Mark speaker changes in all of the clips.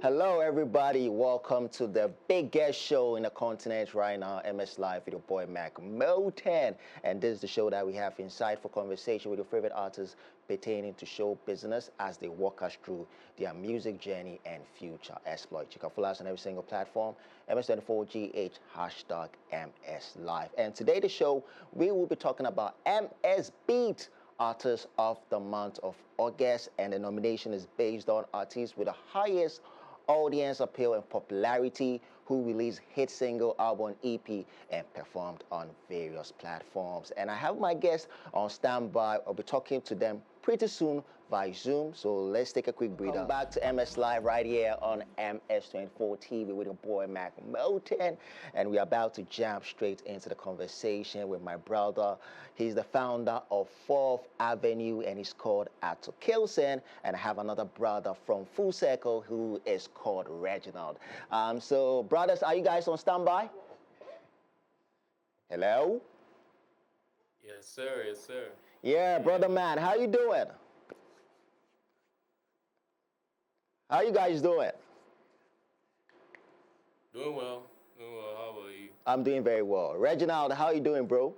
Speaker 1: Hello, everybody. Welcome to the biggest show in the continent right now, MS Live with your boy Mac Moten. And this is the show that we have insightful conversation with your favorite artists pertaining to show business as they walk us through their music journey and future exploit. You can follow us on every single platform, MS24GH, hashtag MS Live. And today, the show, we will be talking about MXBeatz Artist of the Month of August, and the nomination is based on artists with the highest audience appeal and popularity who released hit single, album, EP, and performed on various platforms. And I have my guests on standby. I'll be talking to them pretty soon by Zoom. So let's take a quick breather. Welcome back to MS Live right here on MS24 TV with your boy Mac Moten. And we're about to jump straight into the conversation with my brother. He's the founder of 4th Avenue and he's called Ato Kilson. And I have another brother from Full Circle who is called Reginald. So brothers, are you guys on standby? Hello?
Speaker 2: Yes, sir. Yes, sir.
Speaker 1: Yeah, brother man, how you doing? How you guys doing?
Speaker 2: Doing well. Doing well. How about you?
Speaker 1: I'm doing very well. Reginald, how you doing, bro?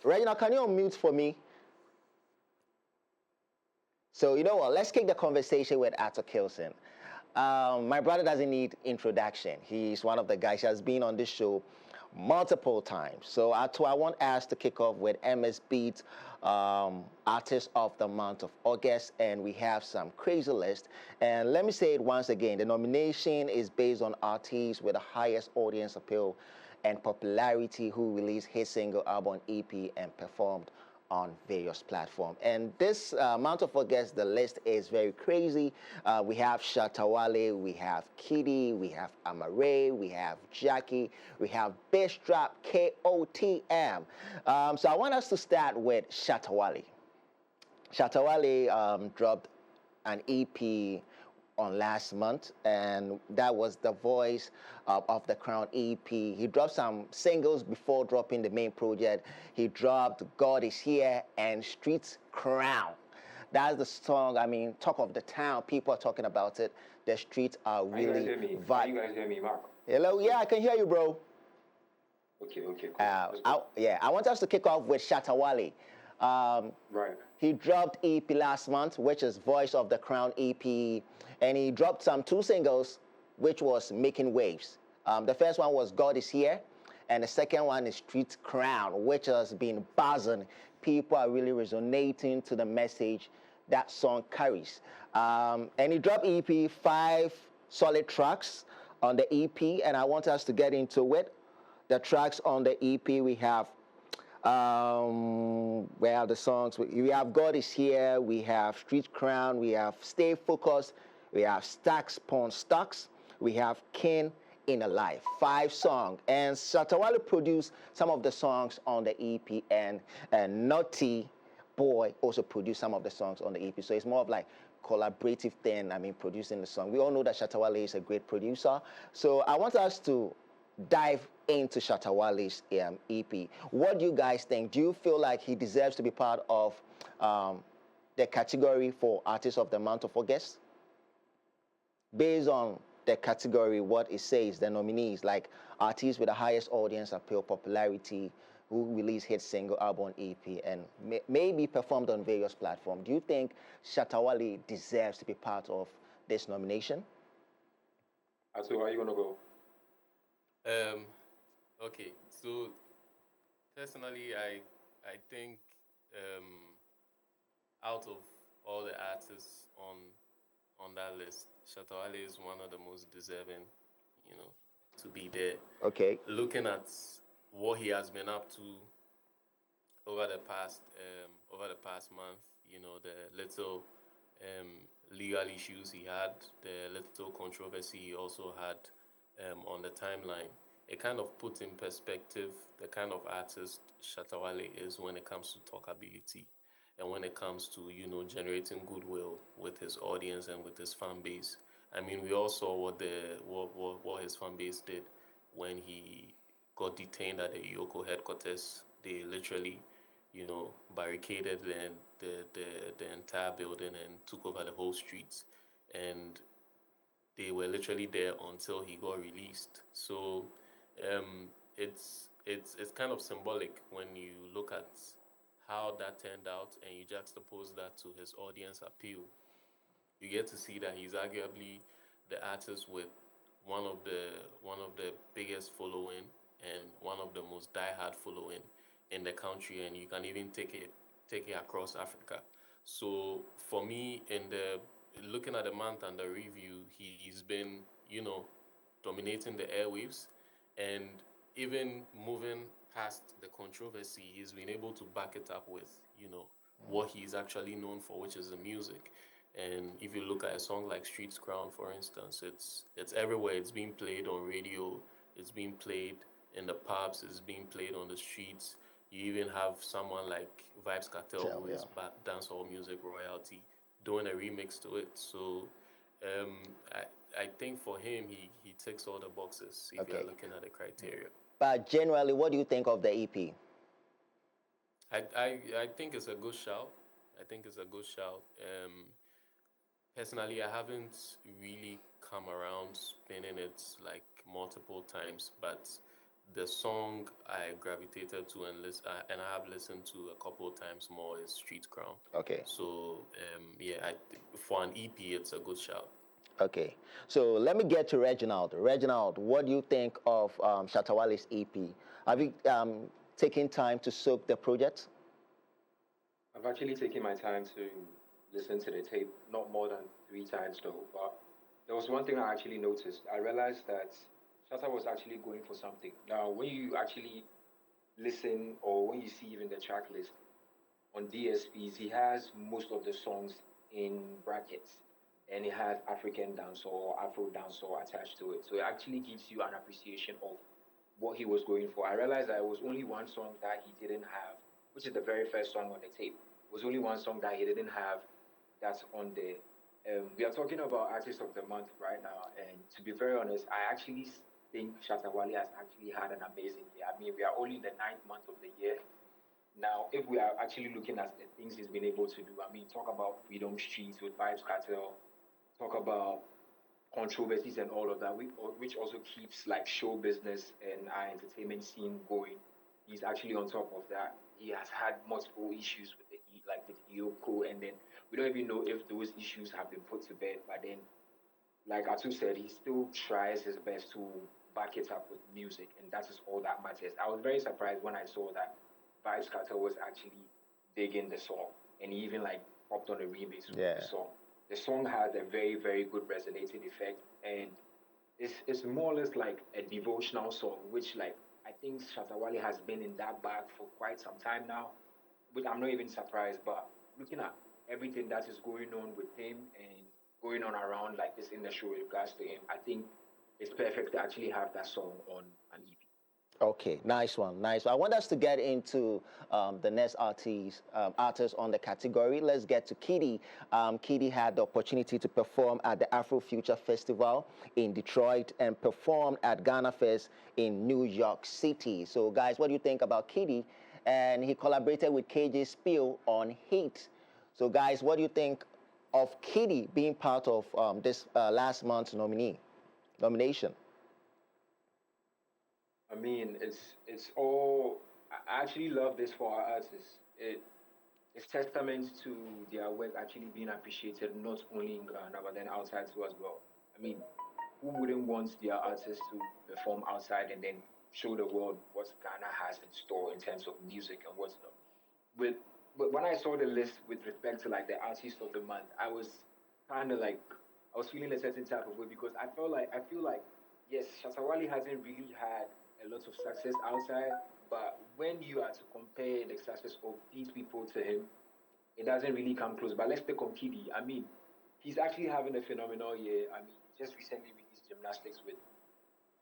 Speaker 1: Reginald, can you unmute for me? So you know what? Let's kick the conversation with Ato Kilson. My brother doesn't need introduction. He's one of the guys who has been on this show multiple times. So Ato, I want us to kick off with MXBeatz Artist of the Month of August, and we have some crazy list. And let me say it once again: the nomination is based on artists with the highest audience appeal and popularity who released hit single, album, EP, and performed on various platforms. And this month of August, the list is very crazy. We have Shatta Wale, we have KiDi, we have Amaah, we have Jackie, we have Bass Trap, KOTM. So I want us to start with Shatta Wale. Shatta Wale dropped an EP on last month, and that was the Voice of the Crown EP. He dropped some singles before dropping the main project. He dropped God Is Here and Streets Crown. That's the song, I mean, talk of the town. People are talking about it. The streets are really
Speaker 3: Can you guys hear me, Mark?
Speaker 1: Hello, yeah, I can hear you, bro.
Speaker 3: Okay, cool.
Speaker 1: I want us to kick off with Shatta Wale.
Speaker 3: Right.
Speaker 1: He dropped EP last month, which is Voice of the Crown EP, and he dropped two singles, which was making waves. The first one was God Is Here, and the second one is Street Crown, which has been buzzing. People are really resonating to the message that song carries. And he dropped EP, 5 solid tracks on the EP, and I want us to get into it. The tracks on the EP, we have the songs. We have God Is Here, we have Street Crown, we have Stay Focused, we have Stacks Pon Stocks, we have King in a Life. 5 songs. And Shatta Wale produced some of the songs on the EP, and Naughty Boy also produced some of the songs on the EP. So it's more of like collaborative thing, I mean, producing the song. We all know that Shatta Wale is a great producer. So I want us to dive into Shatta Wale's EP. What do you guys think? Do you feel like he deserves to be part of the category for Artist of the Month of August? Based on the category, what it says, the nominees, like artists with the highest audience appeal, popularity, who released hit single, album, EP, and maybe performed on various platforms. Do you think Shatta Wale deserves to be part of this nomination?
Speaker 3: So where are you gonna go?
Speaker 2: Okay. So personally, I think out of all the artists on that list, Shatta Wale is one of the most deserving, to be there.
Speaker 1: Okay.
Speaker 2: Looking at what he has been up to over the past month, the little legal issues he had, the little controversy he also had on the timeline, it kind of puts in perspective the kind of artist Shatta Wale is when it comes to talkability and when it comes to, generating goodwill with his audience and with his fan base. I mean, we all saw what his fan base did when he got detained at the Yoko headquarters. They literally barricaded the entire building and took over the whole streets. And they were literally there until he got released. So it's kind of symbolic when you look at how that turned out and you juxtapose that to his audience appeal. You get to see that he's arguably the artist with one of the biggest following and one of the most diehard following in the country, and you can even take it across Africa. So for me, in the looking at the month and the review, he's been dominating the airwaves, and even moving past the controversy, he's been able to back it up with what he's actually known for, which is the music. And if you look at a song like Streets Crown, for instance, it's everywhere. It's being played on radio. It's being played in the pubs. It's being played on the streets. You even have someone like Vibes Cartel, who is dancehall music royalty, doing a remix to it. So um, I think for him, he ticks all the boxes if you're looking at the criteria.
Speaker 1: But generally, what do you think of the EP?
Speaker 2: I think it's a good shout. I think it's a good shout. Personally, I haven't really come around spinning it like multiple times, but the song I gravitated to and I have listened to a couple of times more is Street Crown.
Speaker 1: Okay.
Speaker 2: So for an EP, it's a good shout.
Speaker 1: Okay. So let me get to Reginald. Reginald, what do you think of Shatta Wale's EP? Have you taken time to soak the project?
Speaker 3: I've actually taken my time to listen to the tape, not more than 3 times though. But there was one thing I actually noticed. I realized that Shatta was actually going for something. Now, when you actually listen or when you see even the track list on DSPs, he has most of the songs in brackets, and it has African dancehall or Afro dancehall attached to it. So it actually gives you an appreciation of what he was going for. I realized that it was only one song that he didn't have, which is the very first song on the tape. It was only one song that he didn't have that's on there. We are talking about Artist of the Month right now, and to be very honest, I actually think Shatta Wale has actually had an amazing year. I mean, we are only in the 9th month of the year. Now, if we are actually looking at the things he's been able to do, I mean, talk about Freedom Streets with Vibes Cartel, talk about controversies and all of that, which also keeps like show business and our entertainment scene going. He's actually on top of that. He has had multiple issues with the EOCO, and then we don't even know if those issues have been put to bed. But then, like Atu said, he still tries his best to back it up with music, and that is all that matters. I was very surprised when I saw that Vibes Cartel was actually digging the song, and he even like popped on a remix with the song. The song had a very, very good resonating effect, and it's more or less like a devotional song, which like I think Shatta Wale has been in that bag for quite some time now, which I'm not even surprised. But looking at everything that is going on with him and going on around like this industry with regards to him, I think it's perfect to actually have that song on an EP.
Speaker 1: Okay, nice one, nice. I want us to get into the next artist on the category. Let's get to KiDi. KiDi had the opportunity to perform at the Afrofuture Festival in Detroit and performed at Ghana Fest in New York City. So, guys, what do you think about KiDi? And he collaborated with KJ Spiel on Heat. So, guys, what do you think of KiDi being part of this last month's nomination?
Speaker 3: I mean, it's all. I actually love this for our artists. It's testament to their work actually being appreciated not only in Ghana but then outside too as well. I mean, who wouldn't want their artists to perform outside and then show the world what Ghana has in store in terms of music and what's not? But when I saw the list with respect to like the artist of the month, I was kind of like I was feeling a certain type of way because I feel like yes, Shatta Wale hasn't really had a lot of success outside, but when you are to compare the success of these people to him, it doesn't really come close. But let's take on KiDi. I mean, he's actually having a phenomenal year. I mean, he just recently released Gymnastics with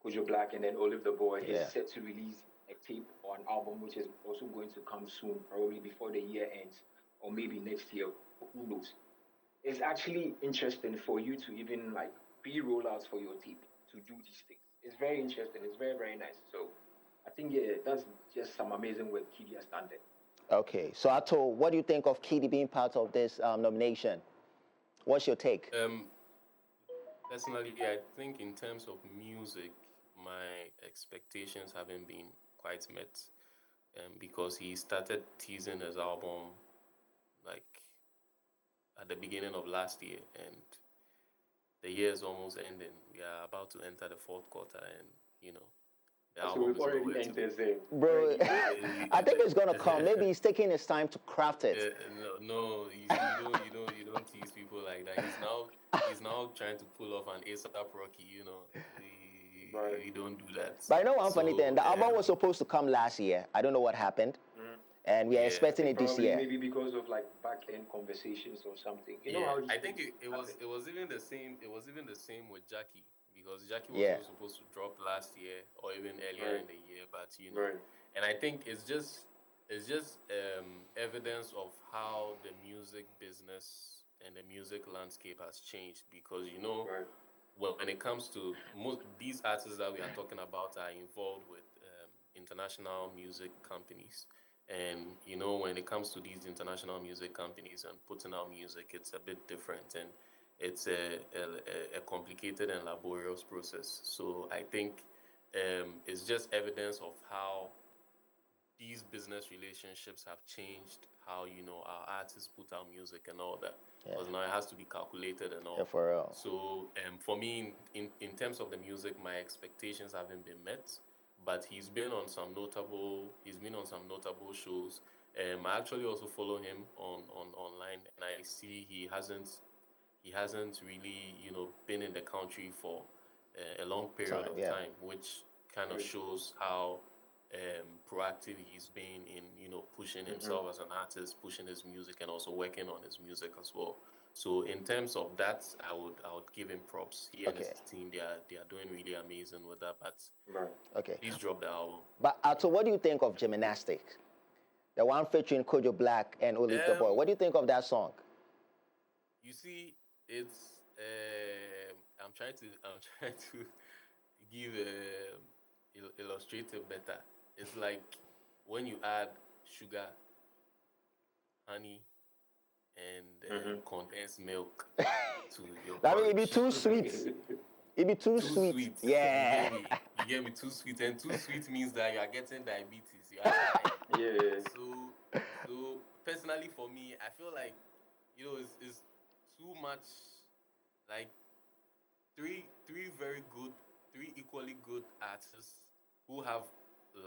Speaker 3: Kojo Black and then Olive the Boy. He's set to release a tape or an album, which is also going to come soon, probably before the year ends, or maybe next year. Who knows? It's actually interesting for you to even like pre-rollouts for your tape to do these things. It's very interesting. It's very, very nice. So I think, yeah, that's just some amazing work KiDi has done there.
Speaker 1: Okay, so Ato, what do you think of KiDi being part of this nomination? What's your take?
Speaker 2: Personally, I think in terms of music, my expectations haven't been quite met, because he started teasing his album like at the beginning of last year, and the year is almost ending. We are about to enter the fourth quarter, and the
Speaker 3: So
Speaker 2: album
Speaker 3: we've
Speaker 2: is
Speaker 3: already
Speaker 2: nowhere to be.
Speaker 3: entered there.
Speaker 1: Bro, I think it's gonna come. Maybe he's taking his time to craft it.
Speaker 2: No, you don't tease people like that. He's now trying to pull off an ASAP Rocky.
Speaker 3: Right.
Speaker 2: We don't do that.
Speaker 1: But I know one funny
Speaker 2: So,
Speaker 1: thing. The album was supposed to come last year. I don't know what happened, and we are
Speaker 2: Yeah.
Speaker 1: expecting it this
Speaker 3: Probably
Speaker 1: year.
Speaker 3: maybe because of like back end conversations or something. You know
Speaker 2: Yeah,
Speaker 3: how
Speaker 2: I
Speaker 3: these
Speaker 2: think
Speaker 3: things
Speaker 2: it was
Speaker 3: happen.
Speaker 2: it was even the same. It was even the same with Jackie, because Jackie was
Speaker 1: Yeah.
Speaker 2: also supposed to drop last year or even earlier
Speaker 3: Right.
Speaker 2: in the year. But
Speaker 3: Right.
Speaker 2: and I think it's just evidence of how the music business and the music landscape has changed, because
Speaker 3: Right.
Speaker 2: when it comes to these artists that we are talking about are involved with international music companies. And when it comes to these international music companies and putting out music, it's a bit different, and it's a complicated and laborious process. So I think it's just evidence of how these business relationships have changed, how our artists put out music and all that,
Speaker 1: Yeah.
Speaker 2: because now it has to be calculated and all.
Speaker 1: Yeah, for real.
Speaker 2: So for me, in terms of the music, my expectations haven't been met, but he's been on some notable shows. I actually also follow him on online, and I see he hasn't really been in the country for a long period
Speaker 1: Time,
Speaker 2: of
Speaker 1: yeah.
Speaker 2: time, which kind of
Speaker 3: Right.
Speaker 2: shows how proactive he's been in pushing himself as an artist, pushing his music, and also working on his music as well. So in terms of that, I would give him props. He and his
Speaker 1: Okay.
Speaker 2: team, they are doing really amazing with that. But
Speaker 3: Right.
Speaker 1: Okay.
Speaker 2: please drop the album.
Speaker 1: But Ato, what do you think of Gymnastics? The one featuring Kojo Black and Olive the Boy.
Speaker 2: Um,
Speaker 1: What do you think of that song?
Speaker 2: You see, it's I'm trying to give illustrate it better. It's like when you add sugar, honey, and condensed milk to your
Speaker 1: I mean, it'd be
Speaker 2: porridge.
Speaker 1: too sweet. It'd be too
Speaker 2: Too
Speaker 1: sweet.
Speaker 2: sweet.
Speaker 1: Yeah.
Speaker 2: You get me? Too sweet, and too sweet means that you are getting diabetes. You are trying.
Speaker 3: Yeah.
Speaker 2: So personally for me, I feel like it's too much. Like three very good, three equally good artists who have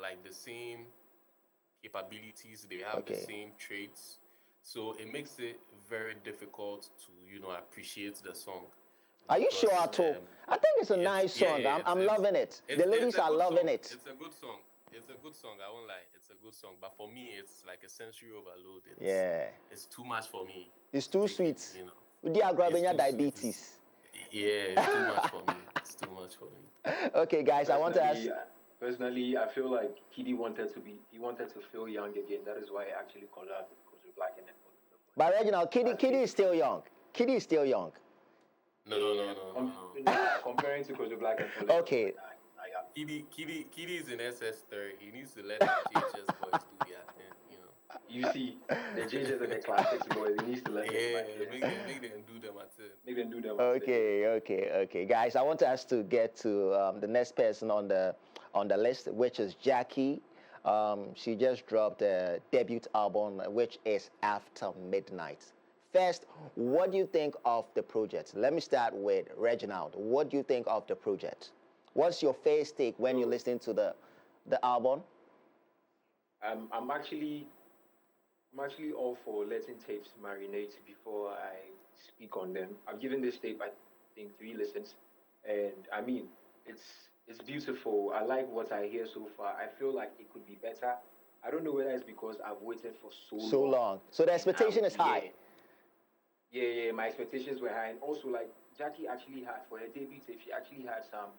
Speaker 2: like the same capabilities. They have the
Speaker 1: Okay.
Speaker 2: same traits. So it makes it very difficult to appreciate the song.
Speaker 1: Are you sure,
Speaker 2: Because,
Speaker 1: Ato? I think it's a nice song. I'm loving it. The ladies
Speaker 2: a
Speaker 1: are
Speaker 2: good
Speaker 1: loving
Speaker 2: song.
Speaker 1: it.
Speaker 2: It's a good song. It's a good song. I won't lie. It's a good song. But for me, it's like a sensory overload.
Speaker 1: Yeah.
Speaker 2: It's too much for me.
Speaker 1: It's too
Speaker 2: Take
Speaker 1: sweet.
Speaker 2: it,
Speaker 1: With the
Speaker 2: It's
Speaker 1: grabbing your
Speaker 2: too sweet.
Speaker 1: diabetes.
Speaker 2: Yeah, it's too much for me. It's too much for me.
Speaker 1: Okay, guys, I want to ask.
Speaker 3: Personally, I feel like KiDi he wanted to feel young again. That is why he actually collabed with Kojo Black and then
Speaker 1: But Reginald, KiDi is still young. KiDi is still young.
Speaker 2: No.
Speaker 3: Comparing to Kojo Black and
Speaker 1: Okay.
Speaker 2: KiDi is in SS3. He needs to let the JHS boys do their thing.
Speaker 3: You see, the JJs and the classics boys, he needs to let
Speaker 2: Yeah,
Speaker 3: them
Speaker 2: make them do them at it.
Speaker 3: Make them do them.
Speaker 1: Okay. Guys, I want us to get to the next person on the list, which is Jackie. She just dropped a debut album, which is After Midnight. First, what do you think of the project? Let me start with Reginald. What do you think of the project? What's your first take when you listen to the album?
Speaker 3: I'm actually all for letting tapes marinate before I speak on them. I've given this tape, I think, 3 listens, and I mean, it's beautiful. I like what I hear so far. I feel like it could be better. I don't know whether it's because I've waited for so long.
Speaker 1: So the expectation is high.
Speaker 3: Yeah. My expectations were high, and also like Jackie actually had for her debut tape, she actually had some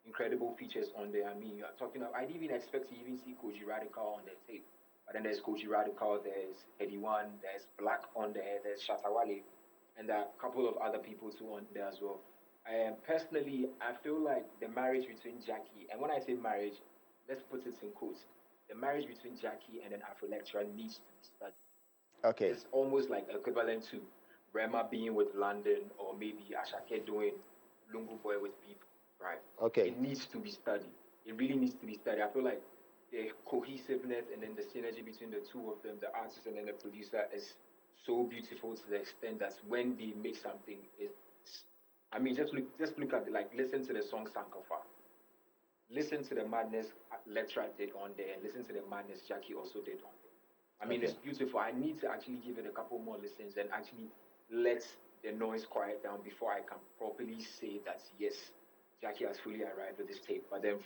Speaker 3: incredible features on there. I mean, you're talking about, I didn't even expect to even see Koji Radical on their tape. But then there's Koji Radical, there's Eddie One, there's Black on there, there's Shatta Wale, and there are a couple of other people too on there as well. Personally, I feel like the marriage between Jackie, and when I say marriage, let's put it in quotes. The marriage between Jackie and then Afrolectra needs to be studied.
Speaker 1: Okay.
Speaker 3: It's almost like equivalent to Rema being with London or maybe Ashake doing Lungu Boy with people, right?
Speaker 1: Okay.
Speaker 3: It needs to be studied. It really needs to be studied. I feel like the cohesiveness and then the synergy between the two of them, the artist and then the producer, is so beautiful to the extent that when they make something, I mean, just look at it, like listen to the song Sankofa. Listen to the madness Letra did on there, and listen to the madness Jackie also did on there. I mean, it's beautiful. I need to actually give it a couple more listens and actually let the noise quiet down before I can properly say that, yes, Jackie has fully arrived with this tape. But then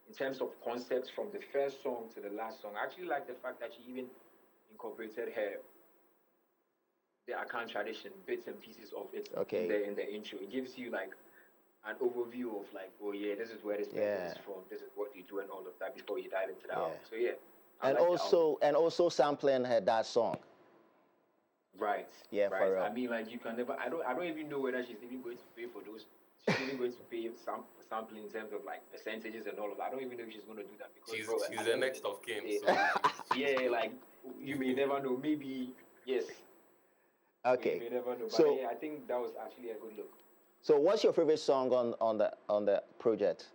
Speaker 3: in terms of concepts from the first song to the last song, I actually like the fact that she even incorporated the Akan tradition, bits and pieces of it in the intro. It gives you like an overview of like, oh yeah, this is where this person is from, this is what you do and all of that before you dive into the album. So yeah.
Speaker 1: And also sampling that song.
Speaker 3: Right.
Speaker 1: Yeah,
Speaker 3: right.
Speaker 1: for real.
Speaker 3: I mean, like, you can never. I don't even know whether she's even going to pay for those. She's even going to pay sampling in terms of like percentages and all of that. I don't even know if she's going to do that because
Speaker 2: she's the next of kin.
Speaker 3: Yeah, like you may never know. Maybe yes.
Speaker 1: Okay.
Speaker 3: You may never know. But yeah, I think that was actually a good look.
Speaker 1: So, what's your favorite song on the project?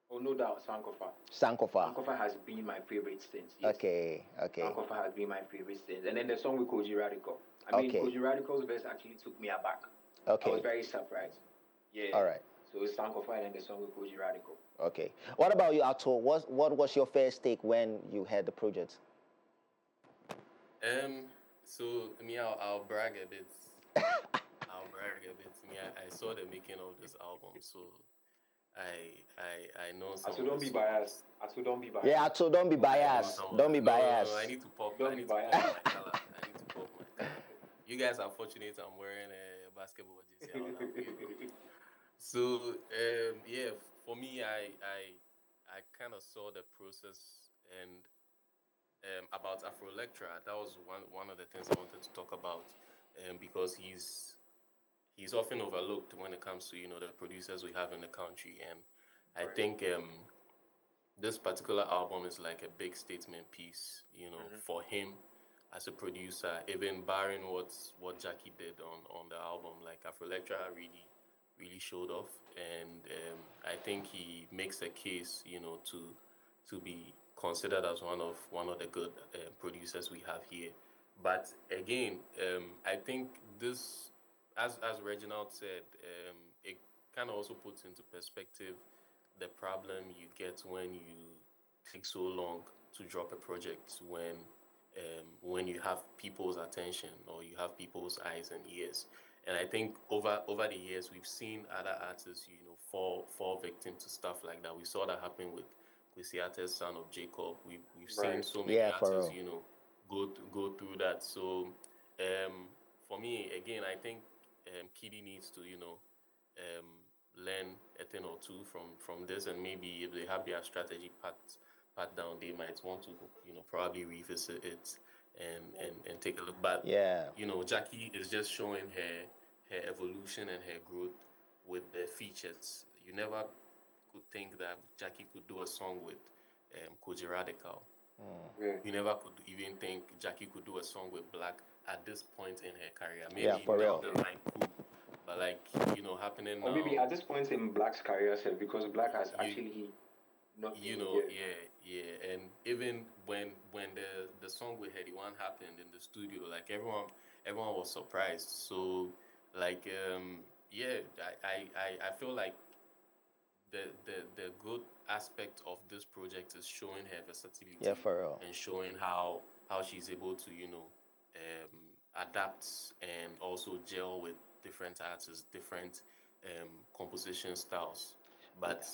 Speaker 3: Oh, no doubt, Sankofa.
Speaker 1: Sankofa
Speaker 3: has been my favorite since. Yes.
Speaker 1: Okay.
Speaker 3: Sankofa has been my favorite since. And then the song with Koji Radical. I mean, Koji Radical's verse actually took me aback.
Speaker 1: Okay.
Speaker 3: I was very surprised. Yeah.
Speaker 1: All right.
Speaker 3: So it's Sankofa and then the song with Koji Radical.
Speaker 1: Okay. What about you, Ato? What was your first take when you heard the project?
Speaker 2: So I'll brag a bit. I saw the making of this album, so I know some.
Speaker 3: Ato, don't be biased.
Speaker 1: Yeah, Ato, don't be biased. Don't be biased.
Speaker 2: No, I need to pop.
Speaker 3: Don't
Speaker 2: I need
Speaker 3: be
Speaker 2: to
Speaker 3: biased.
Speaker 2: pop my color. I need to pop my color. You guys are fortunate. I'm wearing a basketball jersey. So yeah, for me, I kind of saw the process and about Afrolectra. That was one of the things I wanted to talk about, because he's often overlooked when it comes to the producers we have in the country, and I think this particular album is like a big statement piece, for him as a producer, even barring what Jackie did on the album. Like Afrolectra really showed off, and I think he makes a case, to be considered as one of the good producers we have here. But again, I think this, as Reginald said, it kind of also puts into perspective the problem you get when you take so long to drop a project, when you have people's attention or you have people's eyes and ears. And I think over the years we've seen other artists, fall victim to stuff like that. We saw that happen with Seattle's Son of Jacob. We've seen so many artists, go through that. So for me, again, I think KiDi needs to, learn a thing or two from this, and maybe if they have their strategy pat down, they might want to, probably revisit it and take a look. But Jackie is just showing her evolution and her growth with the features. You never could think that Jackie could do a song with Koji Radical. You never could even think Jackie could do a song with Black at this point in her career. Maybe
Speaker 1: for real.
Speaker 2: down the line, cool. But happening now.
Speaker 3: Or maybe at this point in Black's career, because Black has actually not.
Speaker 2: And even when the song with Heady One happened in the studio, like everyone was surprised. So I feel like the good aspect of this project is showing her versatility.
Speaker 1: Yeah, for real.
Speaker 2: And showing how she's able to adapt and also gel with different artists, different composition styles. But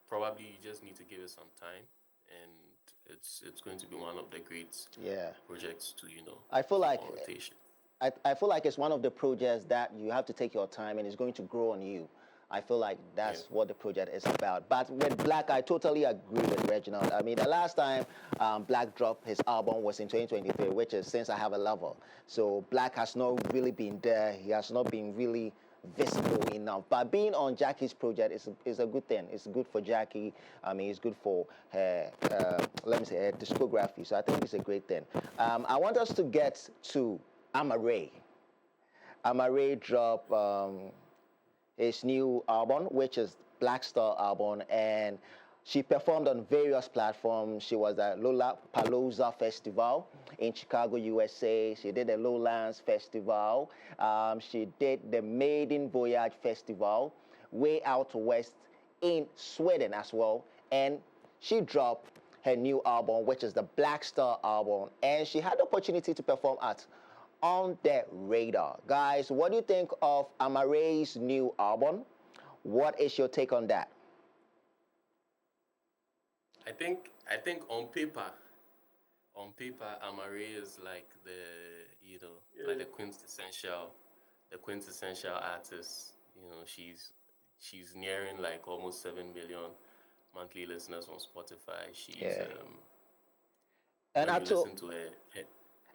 Speaker 2: probably you just need to give it some time, and it's going to be one of the great projects to
Speaker 1: I feel like
Speaker 2: rotation.
Speaker 1: I feel like it's one of the projects that you have to take your time, and it's going to grow on you. I feel like that's what the project is about. But with Black, I totally agree with Reginald. I mean, the last time Black dropped his album was in 2023, which is Since I Have a Lover. So Black has not really been there. He has not been really visible enough. But being on Jackie's project is a good thing. It's good for Jackie. I mean, it's good for her, let me say, her discography. So I think it's a great thing. I want us to get to Amaah. Amaah dropped his new album, which is Black Star album, and she performed on various platforms. She was at Lollapalooza Festival in Chicago, USA. She did the Lowlands Festival. She did the Maiden Voyage Festival way out west in Sweden as well. And she dropped her new album, which is the Black Star album. And she had the opportunity to perform at On the Radar. Guys, what do you think of Amaah's new album? What is your take on that?
Speaker 2: I think on paper, Amaah is like like the quintessential artist. You know, she's nearing like almost 7 million monthly listeners on Spotify. She's
Speaker 1: And
Speaker 2: when
Speaker 1: I
Speaker 2: you
Speaker 1: told,
Speaker 2: listen to her,
Speaker 1: and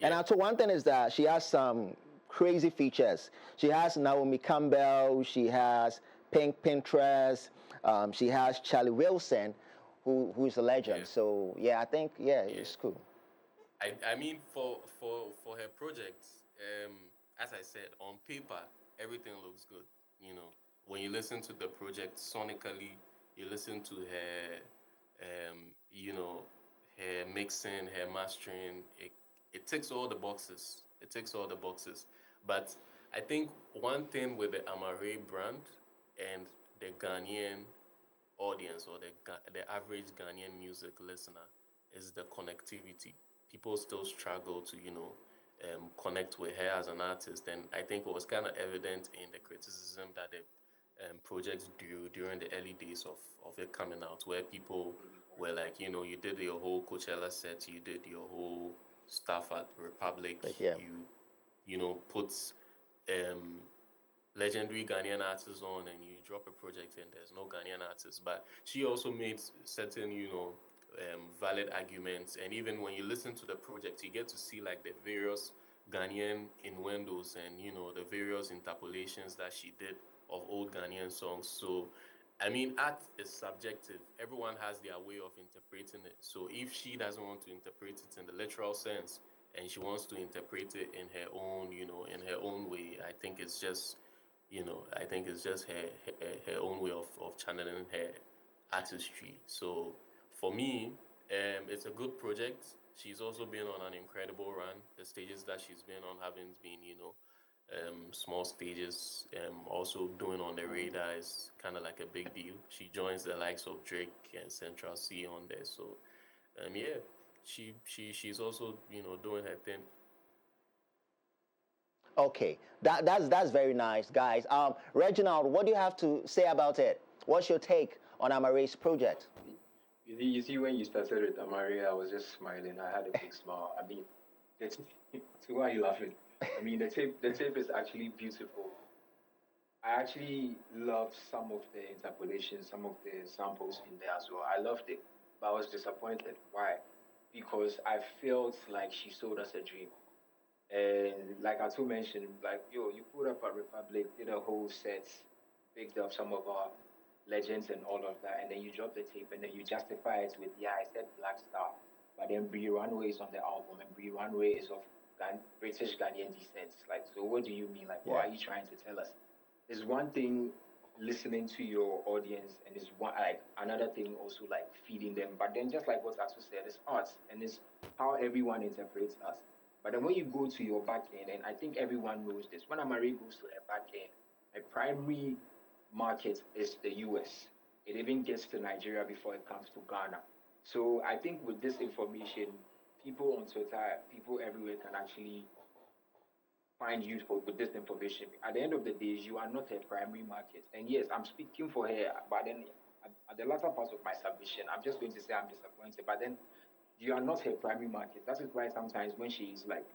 Speaker 2: yeah,
Speaker 1: I told one thing is that she has some crazy features. She has Naomi Campbell. She has Pink Pinterest. She has Charlie Wilson, who's a legend.
Speaker 2: yeah,
Speaker 1: So yeah, I think yeah,
Speaker 2: yeah.
Speaker 1: it's cool.
Speaker 2: I mean for her projects, as I said, on paper everything looks good. You know, when you listen to the project sonically, you listen to her, you know, her mixing, her mastering. It ticks all the boxes. It ticks all the boxes. But I think one thing with the Amaah brand and the Ghanaian audience or the average Ghanaian music listener is the connectivity. People still struggle to connect with her as an artist, and I think it was kind of evident in the criticism that the projects drew during the early days of it coming out, where people were like, you did your whole Coachella set, you did your whole stuff at Republic,
Speaker 1: But yeah,
Speaker 2: put um, legendary Ghanaian artists on, and you drop a project and there's no Ghanaian artists. But she also made certain, valid arguments. And even when you listen to the project, you get to see like the various Ghanaian innuendos and, the various interpolations that she did of old Ghanaian songs. So, I mean, art is subjective. Everyone has their way of interpreting it. So if she doesn't want to interpret it in the literal sense, and she wants to interpret it in her own, in her own way, I think it's just her own way of channeling her artistry. So for me, it's a good project. She's also been on an incredible run. The stages that she's been on haven't been, small stages. Also doing On the Radar is kind of like a big deal. She joins the likes of Drake and Central C on there. So, yeah, she's also, doing her thing.
Speaker 1: okay, that's very nice, guys. Reginald, what do you have to say about it? What's your take on Amaah's project?
Speaker 3: You see, when you started with Amaria, I was just smiling. I had a big smile. I mean, that's, so why are you laughing? I mean, the tape is actually beautiful. I actually loved some of the interpolations, some of the samples in there as well. I loved it, but I was disappointed. Why? Because I felt like she sold us a dream. And like Atu mentioned, like, yo, you put up a Republic, did a whole set, picked up some of our legends and all of that, and then you drop the tape and then you justify it with, yeah, I said Black Star, but then Bree Runway is on the album and Bree Runway is of British Ghanaian descent. Like, so what do you mean? Like, what
Speaker 1: Yeah.
Speaker 3: are you trying to tell us? There's one thing listening to your audience, and it's one like another thing also like feeding them. But then just like what Atu said, it's art and it's how everyone interprets us. But then when you go to your back end, and I think everyone knows this, when Amari goes to her back end, a primary market is the US. It even gets to Nigeria before it comes to Ghana. So I think with this information, people on Twitter, people everywhere can actually find useful with this information. At the end of the day, you are not a primary market. And yes, I'm speaking for her, but then at the latter part of my submission, I'm just going to say I'm disappointed. But then you are not her primary market. That is why sometimes when she is like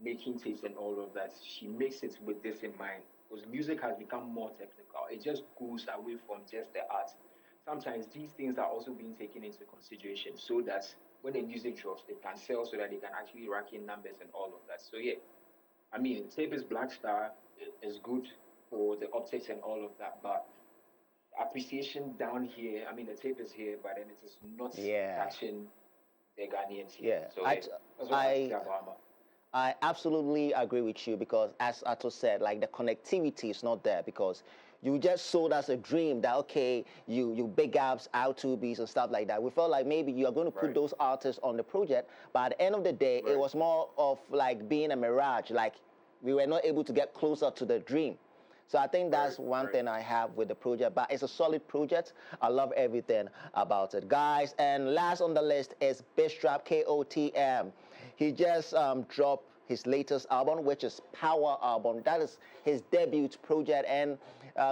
Speaker 3: making tapes and all of that, she makes it with this in mind. Because music has become more technical. It just goes away from just the art. Sometimes these things are also being taken into consideration so that when the music drops, it can sell so that they can actually rack in numbers and all of that. So yeah, I mean, tape is Black Star is good. for the optics and all of that, but appreciation down here. I mean, the tape is here, but then it is not
Speaker 1: Yeah,
Speaker 3: touching the Ghanaians here.
Speaker 1: yeah.
Speaker 3: So yeah, that's what I have to say
Speaker 1: I
Speaker 3: about Ama.
Speaker 1: I absolutely agree with you because, as Ato said, like the connectivity is not there because you just sold us a dream that okay, you big ups, R2Bs and stuff like that. We felt like maybe you are going to put
Speaker 3: Right,
Speaker 1: those artists on the project, but at the end of the day, it
Speaker 3: right.
Speaker 1: was more of like being a mirage. Like we were not able to get closer to the dream. So I think
Speaker 3: Right,
Speaker 1: that's one
Speaker 3: right.
Speaker 1: thing I have with the project, but it's a solid project. I love everything about it, guys. And last on the list is Bistrap KOTM. He just dropped his latest album, which is Power album. That is his debut project, and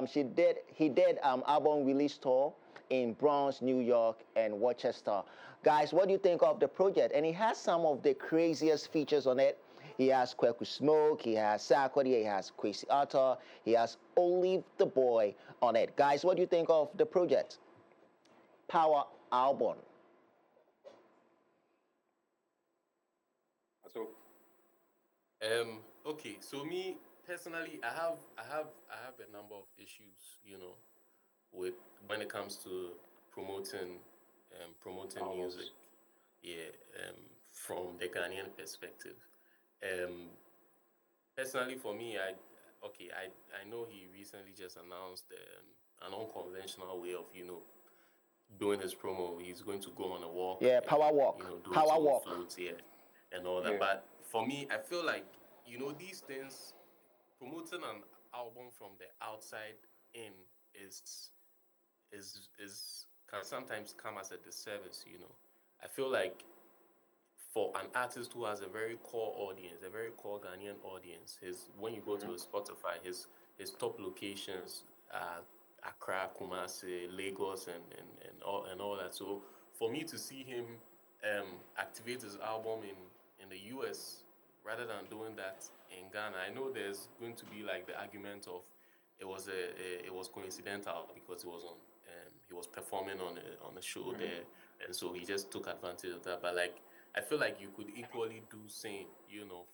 Speaker 1: he did album release tour in Bronx, New York, and Rochester. Guys, what do you think of the project? And he has some of the craziest features on it. He has Kweku Smoke, he has Sarkodie, he has Kwesi Arthur, he has Olive the Boy on it. Guys, what do you think of the project? Power album.
Speaker 3: So
Speaker 2: Okay, so me personally, I have a number of issues, with when it comes to promoting
Speaker 3: albums.
Speaker 2: music, yeah, from the Ghanaian perspective. Um, Personally, for me, I know he recently just announced an unconventional way of doing his promo. He's going to go on a walk
Speaker 1: Yeah,
Speaker 2: and
Speaker 1: Power Walk.
Speaker 2: do his
Speaker 1: Power
Speaker 2: own
Speaker 1: Walk.
Speaker 2: floats here and all that.
Speaker 3: Yeah.
Speaker 2: But for me, I feel like these things, promoting an album from the outside in is can sometimes come as a disservice. I feel like for an artist who has a very core audience, a very core Ghanaian audience, his when you go to
Speaker 3: Mm-hmm.
Speaker 2: his Spotify, his top locations are Accra, Kumasi, Lagos, and all that. So for me to see him activate his album in the US rather than doing that in Ghana, I know there's going to be like the argument of it was coincidental because he was performing on a show
Speaker 3: Mm-hmm.
Speaker 2: there, and so he just took advantage of that. But like I feel like you could equally do same,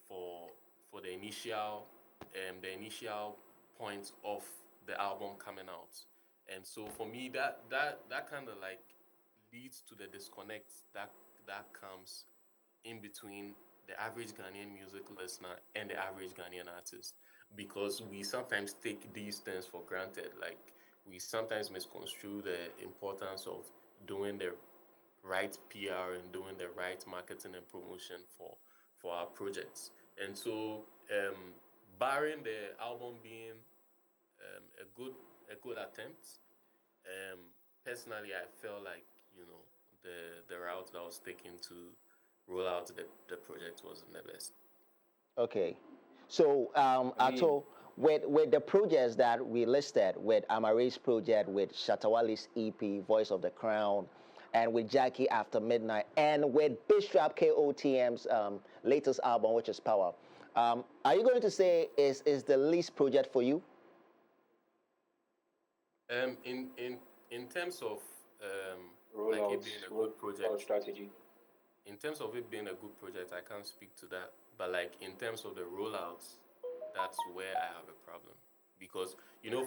Speaker 2: for the initial point of the album coming out. And so for me, that kind of like leads to the disconnect that comes in between the average Ghanaian music listener and the average Ghanaian artist, because we sometimes take these things for granted. Like we sometimes misconstrue the importance of doing the right PR and doing the right marketing and promotion for our projects. And so, barring the album being a good attempt, um, personally, I felt like the route that I was taking to roll out the project wasn't the best.
Speaker 1: Okay. So,
Speaker 3: I mean,
Speaker 1: Ato, with the projects that we listed, with Amare's project, with Shatta Wale's EP, Voice of the Crown, and with Jackie After Midnight, and with Bistrap KOTM's latest album, which is Power, are you going to say is the least project for you?
Speaker 2: In terms of like it
Speaker 3: rollouts,
Speaker 2: being a good
Speaker 3: rollout
Speaker 2: project,
Speaker 3: strategy.
Speaker 2: in terms of it being a good project, I can't speak to that. But like in terms of the rollouts, that's where I have a problem. Because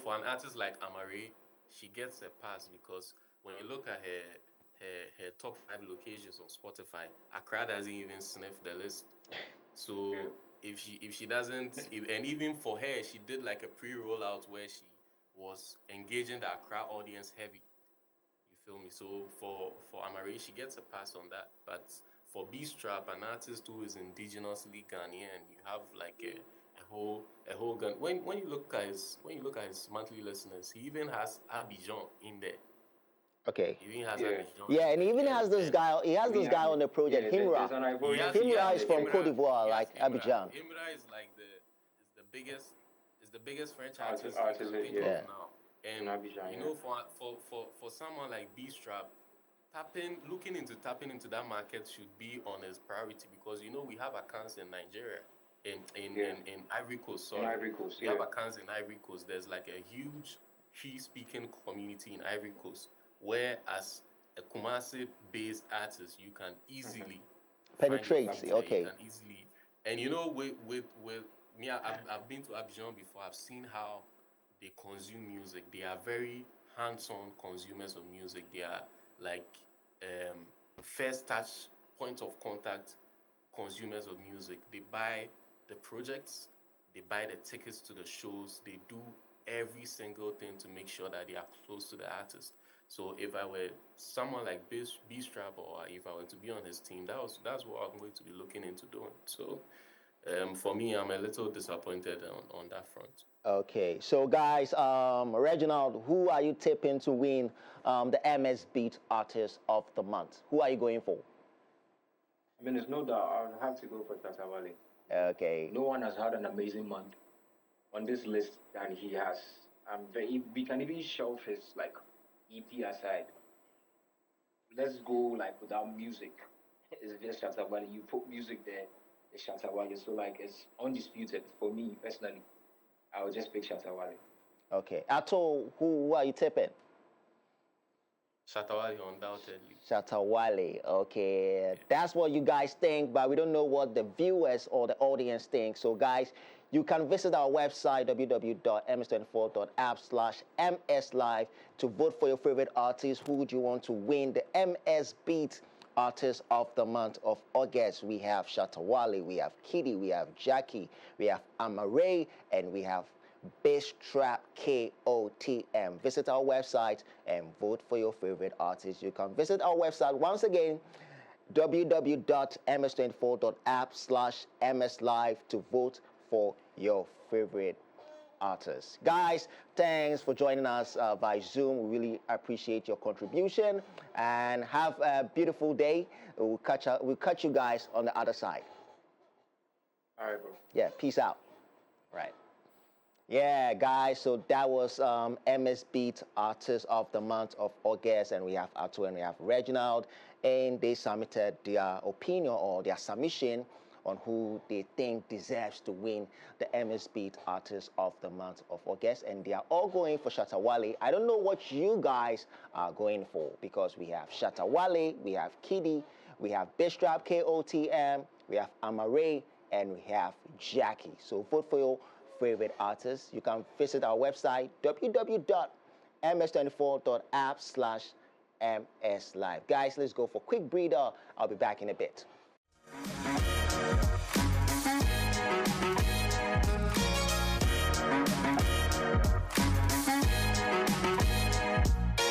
Speaker 2: for an artist like Amare, she gets a pass because when you look at her top 5 locations on Spotify, Accra doesn't even sniff the list.
Speaker 3: Yeah.
Speaker 2: So if she doesn't, and even for her, she did like a pre-rollout where she was engaging the Accra audience heavy. You feel me? So for Amari, she gets a pass on that. But for B Strap, an artist who is indigenously Ghanaian, you have like a whole gun. When you look at his monthly listeners, he even has Abidjan in there.
Speaker 1: Okay.
Speaker 2: He even has
Speaker 3: Yeah.
Speaker 2: Abidjan
Speaker 1: Yeah,
Speaker 2: in
Speaker 1: and he even
Speaker 2: there,
Speaker 1: has this
Speaker 2: and
Speaker 1: guy. He has
Speaker 3: We
Speaker 1: this
Speaker 3: have,
Speaker 1: guy on the project,
Speaker 3: yeah,
Speaker 1: Himra.
Speaker 3: there's an
Speaker 2: he
Speaker 3: Ivorian
Speaker 2: has he
Speaker 3: feature
Speaker 1: Himra
Speaker 2: has
Speaker 1: is
Speaker 3: there.
Speaker 1: from
Speaker 3: Yeah.
Speaker 1: Cote
Speaker 2: Imra.
Speaker 1: d'Ivoire,
Speaker 2: He
Speaker 1: like
Speaker 2: has Imra.
Speaker 1: Abidjan.
Speaker 2: Imra is the biggest French
Speaker 3: Artist,
Speaker 2: artist you can think of
Speaker 3: yeah,
Speaker 1: Yeah.
Speaker 2: now.
Speaker 3: in
Speaker 2: And
Speaker 3: Abidjan, yeah.
Speaker 2: for someone like B Strap, looking into that market should be on his priority, because we have accounts in Nigeria,
Speaker 3: Yeah.
Speaker 2: in Ivory Coast.
Speaker 3: In
Speaker 2: Sorry,
Speaker 3: Ivory Coast,
Speaker 2: we have
Speaker 3: yeah.
Speaker 2: accounts in Ivory Coast. There's like a huge Cree speaking community in Ivory Coast, where as a Kumasi-based artist, you can
Speaker 3: Mm-hmm.
Speaker 2: easily find your
Speaker 1: Penetrates.
Speaker 2: feet there. You
Speaker 1: Okay.
Speaker 2: can easily, and with me, I've been to Abidjan before. I've seen how they consume music. They are very hands-on consumers of music. They are like first touch point of contact consumers of music. They buy the projects, they buy the tickets to the shows, they do every single thing to make sure that they are close to the artist. So if I were someone like Beatstrap, or if I were to be on his team, that's what I'm going to be looking into doing. So for me, I'm a little disappointed on that front.
Speaker 1: Okay, so guys, Reginald, who are you tipping to win the MXBeatz Artist of the Month? Who are you going for?
Speaker 3: I mean, there's no doubt. I would have to go for Shatta Wale.
Speaker 1: Okay.
Speaker 3: No one has had an amazing month on this list than he has. We can even shove his like EP aside. Let's go like without music. It's just Shatta Wale. You put music there, it's Shatta Wale. So like it's undisputed for me personally. I would just pick Shatta Wale.
Speaker 1: Okay. Ato, who are you tipping?
Speaker 2: Shatta Wale, undoubtedly.
Speaker 1: Shatta Wale. Okay. That's what you guys think, but we don't know what the viewers or the audience think. So guys, you can visit our website, www.ms24.app/mslive, to vote for your favorite artist. Who would you want to win the MXBeatz Artist of the Month of August? We have Shatta Wale, we have KiDi, we have Jackie, we have Amaah, and we have Beatstrap KOTM. Visit our website and vote for your favorite artist. You can visit our website once again, www.ms24.app/mslive, to vote for your favorite artists. Guys, thanks for joining us by Zoom. We really appreciate your contribution, and have a beautiful day. We'll catch you guys on the other side.
Speaker 3: All right, bro.
Speaker 1: Yeah, peace out. Right. Yeah, guys, so that was MXBeatz Artist of the Month of August, and we have Ato and we have Reginald, and they submitted their opinion or their submission on who they think deserves to win the MXBeatz Artist of the Month of August, and they are all going for Shatta Wale. I don't know what you guys are going for, because we have Shatta Wale, we have KiDi, we have Beatstrap KOTM, we have Amaah, and we have Jackie. So vote for your favorite artists. You can visit our website, www.ms24.app/mslive. Guys, let's go for a quick breather. I'll be back in a bit.